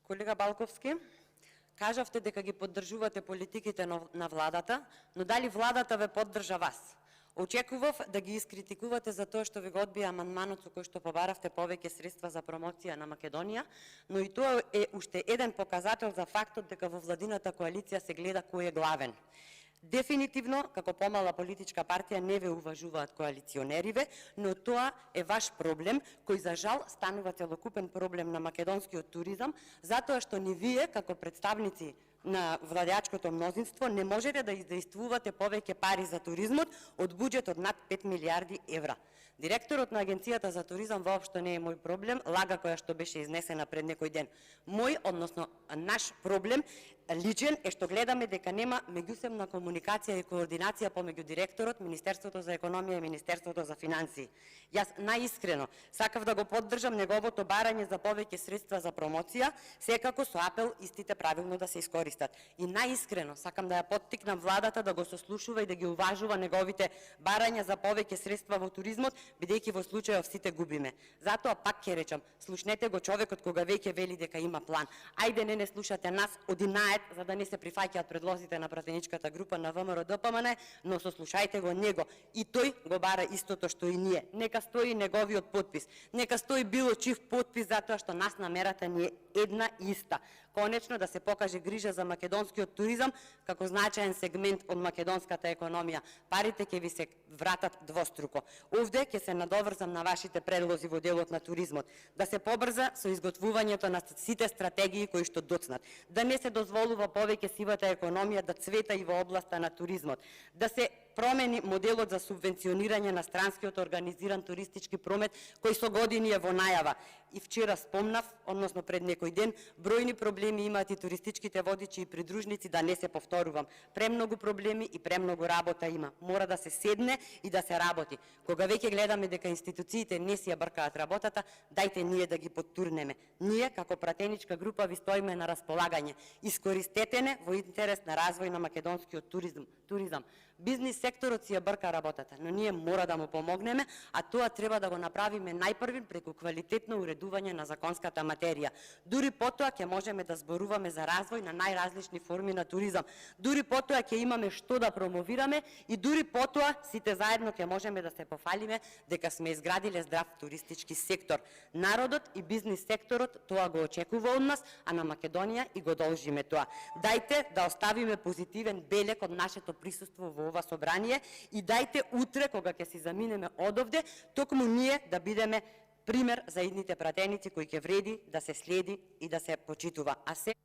Колега Балковски, кажавте дека ги поддржувате политиките на владата, но дали владата ве поддржа вас? Очекував да ги искритикувате за тоа што ви го одбија амандманот со кој што побаравте повеќе средства за промоција на Македонија, но и тоа е уште еден показател за фактот дека во владината коалиција се гледа кој е главен. Дефинитивно, како помала политичка партија, не ве уважуваат коалиционериве, но тоа е ваш проблем, кој за жал станува целокупен проблем на македонскиот туризам, затоа што ни вие, како представници на владеачкото мнозинство, не можете да издействувате повеќе пари за туризмот од буџет од над 5 милиарди евра. Директорот на Агенцијата за туризам воопшто не е мој проблем, лага која што беше изнесена пред некој ден. Мој, односно наш проблем личен е што гледаме дека нема меѓусебна комуникација и координација помеѓу директорот, Министерството за економија и Министерството за финансии. Јас наискрено сакав да го поддржам неговото барање за повеќе средства за промоција, секако со апел истите правилно да се искористат. И наискрено сакам да ја поттикнам владата да го сослушува и да ги уважува неговите барања за повеќе средства во туризмот, бидејќи во случајов сите губиме. Затоа пак ќе речам, слушнете го човекот кога веќе вели дека има план. Ајде не слушате нас, одинајат, за да не се прифаќаат предлозите на пратеничката група на ВМРО-ДПМН, но сослушајте го него. И тој го бара истото што и ние. Нека стои неговиот потпис. Нека стои било чив потпис, затоа што нас намерата ни е една иста. Конечно да се покаже грижа за македонскиот туризам како значаен сегмент од македонската економија. Парите ќе ви се вратат двоструко. Овде ќе се надоврзам на вашите предлози во делот на туризмот. Да се побрза со изготвувањето на сите стратегии кои што доцнат. Да не се дозволува повеќе сивата економија да цвета и во областа на туризмот. Да се промени моделот за субвенционирање на странскиот организиран туристички промет, кој со години е во најава. И вчера спомнав, односно пред некој ден, бројни проблеми имаат и туристичките водичи и придружници, да не се повторувам. Премногу проблеми и премногу работа има. Мора да се седне и да се работи. Кога веќе гледаме дека институциите не си ја бркаат работата, дајте ние да ги поттурнеме. Ние, како пратеничка група, ви стоиме на располагање. Искористете не во интерес на развој на македонскиот туризам. Бизнис секторот си ја брка работата, но ние мора да му помогнеме, а тоа треба да го направиме најпрвин преку квалитетно уредување на законската материја. Дури потоа ќе можеме да зборуваме за развој на најразлични форми на туризам. Дури потоа ќе имаме што да промовираме и дури потоа сите заедно ќе можеме да се пофалиме дека сме изградиле здрав туристички сектор. Народот и бизнис секторот тоа го очекува од нас, а на Македонија и го должиме тоа. Дајте да оставиме позитивен белег од нашето присуство во ова собрание и дајте утре, кога ќе си заминеме одовде, токму ние да бидеме пример за идните пратеници кои ќе вреди да се следи и да се почитува. А се